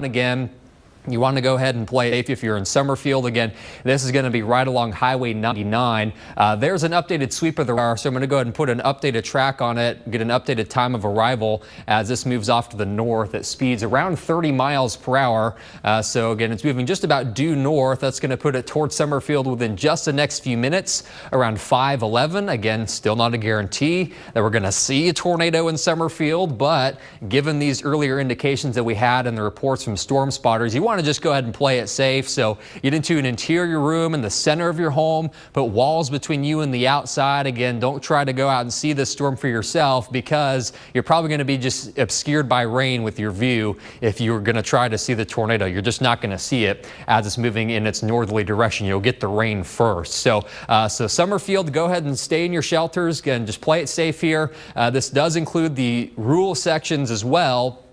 again. You want to go ahead and play safe if you're in Summerfield. Again, this is going to be right along Highway 99. There's an updated sweep of the radar, so I'm going to go ahead and put an updated track on it, get an updated time of arrival as this moves off to the north. It speeds around 30 miles per hour. So again, it's moving just about due north. That's going to put it towards Summerfield within just the next few minutes, around 5:11. Again, still not a guarantee that we're going to see a tornado in Summerfield, but given these earlier indications that we had in the reports from storm spotters, you want to just go ahead and play it safe. So get into an interior room in the center of your home, put walls between you and the outside. Again, don't try to go out and see this storm for yourself, because you're probably going to be just obscured by rain with your view. If you're going to try to see the tornado, you're just not going to see it as it's moving in its northerly direction. You'll get the rain first. So Summerfield, go ahead and stay in your shelters and just play it safe here. This does include the rural sections as well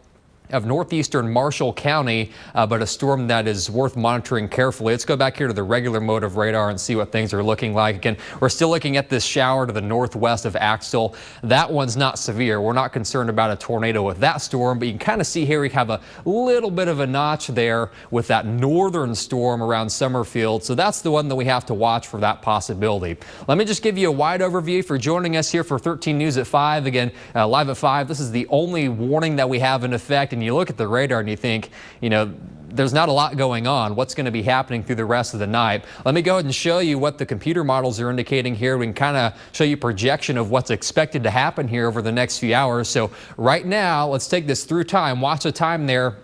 of northeastern Marshall County, but a storm that is worth monitoring carefully. Let's go back here to the regular mode of radar and see what things are looking like. Again, we're still looking at this shower to the northwest of Axtell. That one's not severe. We're not concerned about a tornado with that storm, but you can kind of see here we have a little bit of a notch there with that northern storm around Summerfield. So that's the one that we have to watch for that possibility. Let me just give you a wide overview for joining us here for 13 News at 5. Again, live at 5. This is the only warning that we have in effect. And you look at the radar and you think, you know, there's not a lot going on. What's going to be happening through the rest of the night? Let me go ahead and show you what the computer models are indicating here. We can kind of show you projection of what's expected to happen here over the next few hours. So right now, let's take this through time. Watch the time there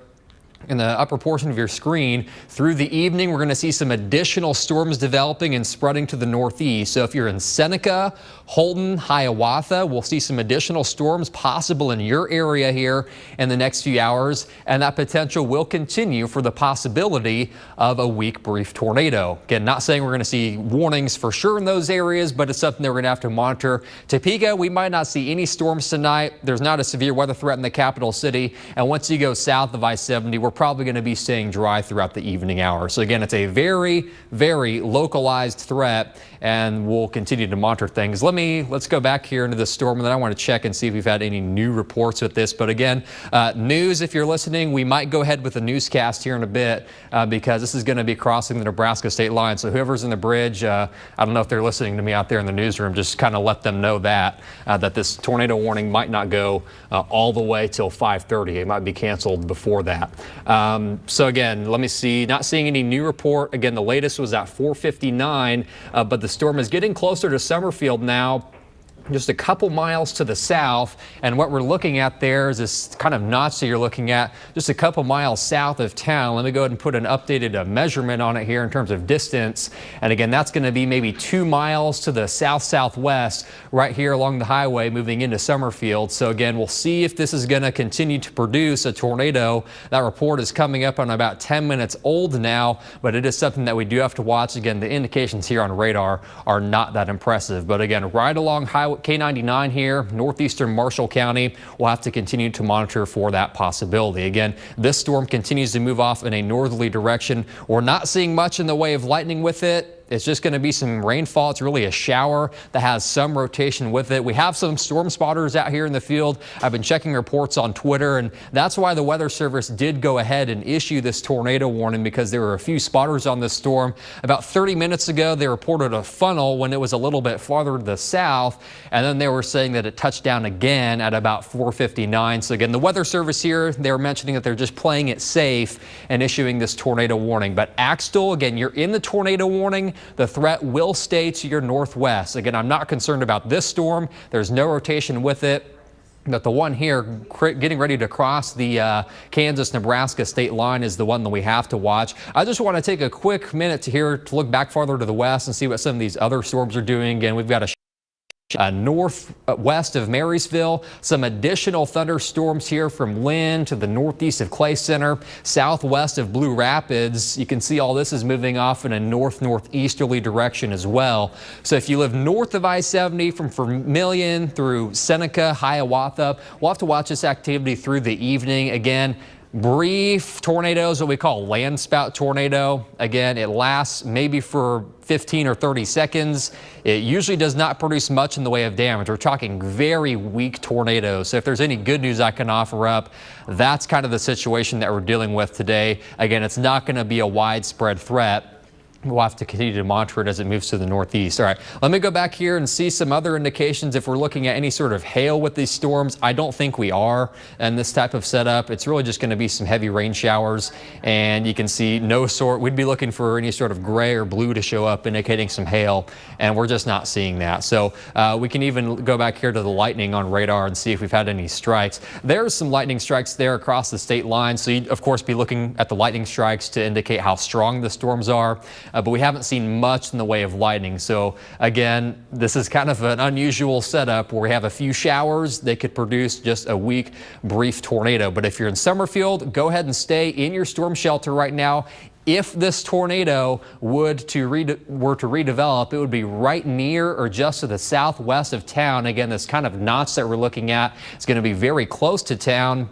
in the upper portion of your screen. Through the evening, we're going to see some additional storms developing and spreading to the northeast. So if you're in Seneca, Holton, Hiawatha, we'll see some additional storms possible in your area here in the next few hours, and that potential will continue for the possibility of a weak brief tornado. Again, not saying we're going to see warnings for sure in those areas, but it's something that we're going to have to monitor. Topeka, we might not see any storms tonight. There's not a severe weather threat in the capital city, and once you go south of I-70, we're probably going to be staying dry throughout the evening hours. So again, it's a very, very localized threat, and we'll continue to monitor things. Let's go back here into the storm, and then I want to check and see if we've had any new reports with this. But again, news, if you're listening, we might go ahead with the newscast here in a bit, because this is going to be crossing the Nebraska state line. So whoever's in the bridge, I don't know if they're listening to me out there in the newsroom, just kind of let them know that this tornado warning might not go all the way till 5:30. It might be canceled before that. So again, let me see, not seeing any new report. Again, the latest was at 4:59, but the storm is getting closer to Summerfield now, just a couple miles to the south, and what we're looking at there is this kind of notch that you're looking at just a couple miles south of town. Let me go ahead and put an updated measurement on it here in terms of distance, and again, that's going to be maybe 2 miles to the south-southwest right here along the highway moving into Summerfield. So again, we'll see if this is going to continue to produce a tornado. That report is coming up on about 10 minutes old now, but it is something that we do have to watch. Again, the indications here on radar are not that impressive, but again, right along Highway K99 here, northeastern Marshall County, we'll have to continue to monitor for that possibility. Again, this storm continues to move off in a northerly direction. We're not seeing much in the way of lightning with it. It's just going to be some rainfall. It's really a shower that has some rotation with it. We have some storm spotters out here in the field. I've been checking reports on Twitter, and that's why the Weather Service did go ahead and issue this tornado warning, because there were a few spotters on this storm. About 30 minutes ago, they reported a funnel when it was a little bit farther to the south, and then they were saying that it touched down again at about 4:59. So again, the Weather Service here, they were mentioning that they're just playing it safe and issuing this tornado warning. But Axtell, again, you're in the tornado warning. The threat will stay to your northwest. Again, I'm not concerned about this storm. There's no rotation with it. But the one here getting ready to cross the Kansas-Nebraska state line is the one that we have to watch. I just want to take a quick minute to look back farther to the west and see what some of these other storms are doing. Again, we've got a northwest of Marysville, some additional thunderstorms here from Lynn to the northeast of Clay Center, southwest of Blue Rapids. You can see all this is moving off in a north-northeasterly direction as well. So if you live north of I-70 from Vermilion through Seneca, Hiawatha, we'll have to watch this activity through the evening. Again, brief tornadoes, what we call land spout tornado. Again, it lasts maybe for 15 or 30 seconds. It usually does not produce much in the way of damage. We're talking very weak tornadoes. So if there's any good news I can offer up, that's kind of the situation that we're dealing with today. Again, it's not going to be a widespread threat. We'll have to continue to monitor it as it moves to the northeast. All right, let me go back here and see some other indications if we're looking at any sort of hail with these storms. I don't think we are in this type of setup. It's really just going to be some heavy rain showers, and you can see we'd be looking for any sort of gray or blue to show up indicating some hail, and we're just not seeing that. So we can even go back here to the lightning on radar and see if we've had any strikes. There's some lightning strikes there across the state line, so you'd of course be looking at the lightning strikes to indicate how strong the storms are. But we haven't seen much in the way of lightning. So again, this is kind of an unusual setup where we have a few showers. They could produce just a weak, brief tornado. But if you're in Summerfield, go ahead and stay in your storm shelter right now. If this tornado were to redevelop, it would be right near or just to the southwest of town. Again, this kind of notch that we're looking at is going to be very close to town,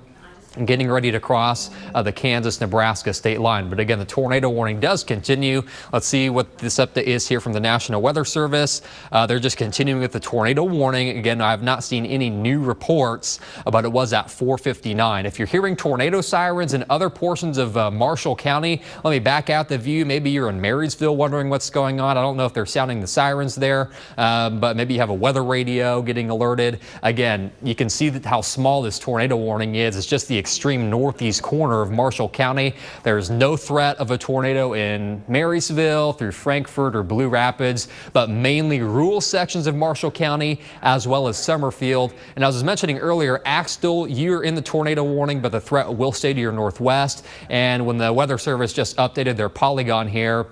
getting ready to cross the Kansas-Nebraska state line. But again, the tornado warning does continue. Let's see what this update is here from the National Weather Service. They're just continuing with the tornado warning. Again, I have not seen any new reports, but it was at 4:59. If you're hearing tornado sirens in other portions of Marshall County, let me back out the view. Maybe you're in Marysville wondering what's going on. I don't know if they're sounding the sirens there, but maybe you have a weather radio getting alerted. Again, you can see how small this tornado warning is. It's just the extreme northeast corner of Marshall County. There's no threat of a tornado in Marysville, through Frankfort or Blue Rapids, but mainly rural sections of Marshall County as well as Summerfield. And as I was mentioning earlier, Axtell, you're in the tornado warning, but the threat will stay to your northwest. And when the Weather Service just updated their polygon here,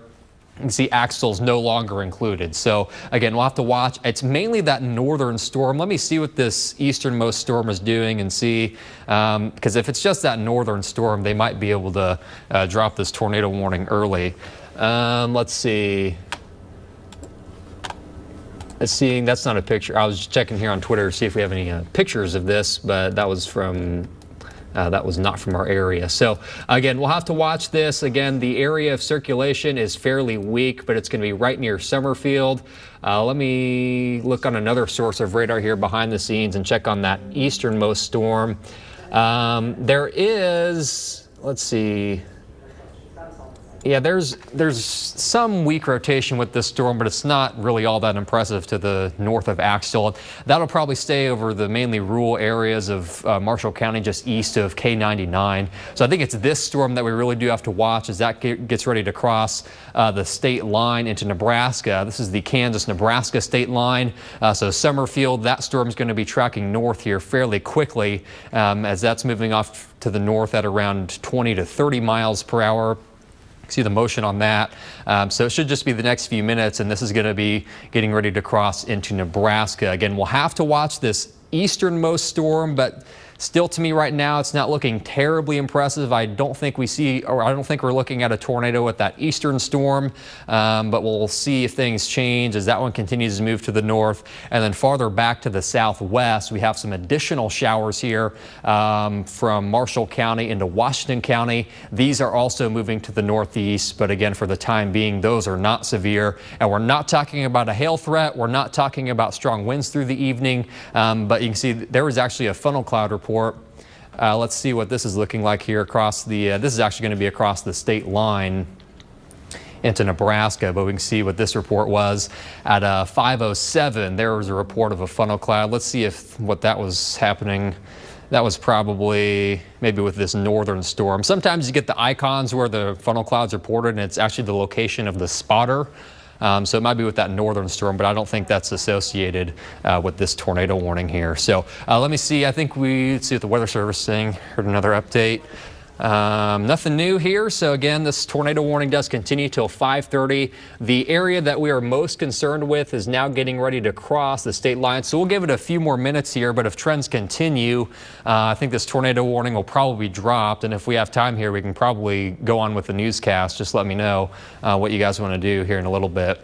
you can see Axtell's no longer included. So again, we'll have to watch. It's mainly that northern storm. Let me see what this easternmost storm is doing and see, because if it's just that northern storm, they might be able to drop this tornado warning early. Let's see. That's not a picture. I was just checking here on Twitter to see if we have any pictures of this, but that was from that was not from our area. So again, we'll have to watch this. Again, the area of circulation is fairly weak, but it's going to be right near Summerfield. Let me look on another source of radar here behind the scenes and check on that easternmost storm. There is, let's see. Yeah, there's some weak rotation with this storm, but it's not really all that impressive to the north of Axtell. That'll probably stay over the mainly rural areas of Marshall County, just east of K99. So I think it's this storm that we really do have to watch as that gets ready to cross the state line into Nebraska. This is the Kansas-Nebraska state line. So Summerfield, that storm is going to be tracking north here fairly quickly as that's moving off to the north at around 20 to 30 miles per hour. See the motion on that. So it should just be the next few minutes, and this is going to be getting ready to cross into Nebraska. Again, we'll have to watch this easternmost storm, but still, to me right now, it's not looking terribly impressive. I don't think we're looking at a tornado with that eastern storm, but we'll see if things change as that one continues to move to the north. And then farther back to the southwest, we have some additional showers here from Marshall County into Washington County. These are also moving to the northeast, but again, for the time being, those are not severe. And we're not talking about a hail threat. We're not talking about strong winds through the evening, but you can see there was actually a funnel cloud report. Let's see what this is looking like here across the, this is actually going to be across the state line into Nebraska, but we can see what this report was at 5:07. There was a report of a funnel cloud. Let's see if what that was happening. That was probably maybe with this northern storm. Sometimes you get the icons where the funnel clouds are reported, and it's actually the location of the spotter. So it might be with that northern storm, but I don't think that's associated with this tornado warning here. So let me see. I think let's see what the Weather Service is saying. Heard another update. Nothing new here. So again, this tornado warning does continue till 5:30. The area that we are most concerned with is now getting ready to cross the state line. So we'll give it a few more minutes here, but if trends continue, I think this tornado warning will probably be dropped. And if we have time here, we can probably go on with the newscast. Just let me know what you guys want to do here in a little bit.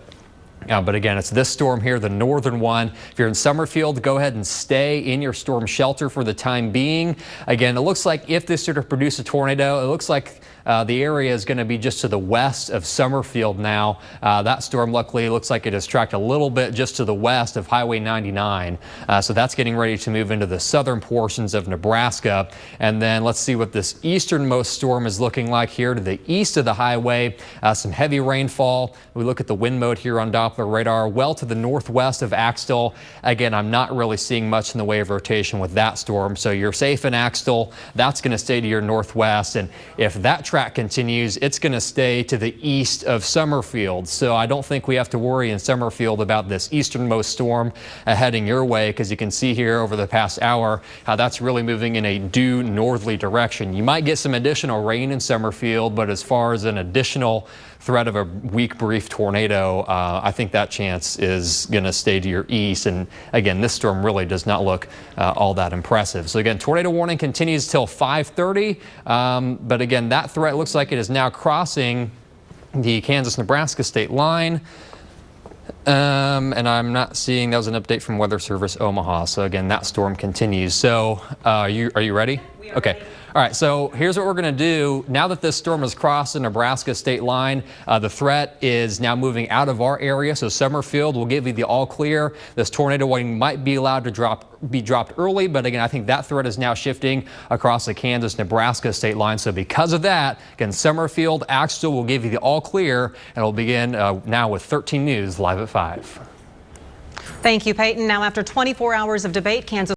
But again, it's this storm here, the northern one. If you're in Summerfield, go ahead and stay in your storm shelter for the time being. Again, it looks like if this sort of produces a tornado, it looks like the area is going to be just to the west of Summerfield now. That storm luckily looks like it has tracked a little bit just to the west of Highway 99. So that's getting ready to move into the southern portions of Nebraska. And then let's see what this easternmost storm is looking like here to the east of the highway. Some heavy rainfall. We look at the wind mode here on Doppler radar, well to the northwest of Axtell. Again, I'm not really seeing much in the way of rotation with that storm. So you're safe in Axtell. That's going to stay to your northwest. And if that track continues, it's going to stay to the east of Summerfield. So I don't think we have to worry in Summerfield about this easternmost storm heading your way, because you can see here over the past hour how that's really moving in a due northerly direction. You might get some additional rain in Summerfield, but as far as an additional threat of a weak brief tornado, I think that chance is going to stay to your east. And again, this storm really does not look all that impressive. So again, tornado warning continues till 5:30. But again, that threat looks like it is now crossing the Kansas-Nebraska state line. And I'm not seeing, that was an update from Weather Service Omaha. So again, that storm continues. So are you ready? Okay. All right, so here's what we're going to do. Now that this storm has crossed the Nebraska state line, the threat is now moving out of our area. So Summerfield will give you the all clear. This tornado warning might be allowed to be dropped early, but again, I think that threat is now shifting across the Kansas-Nebraska state line. So because of that, again, Summerfield, Axtell will give you the all clear, and we'll begin now with 13 News live at 5. Thank you, Peyton. Now, after 24 hours of debate, Kansas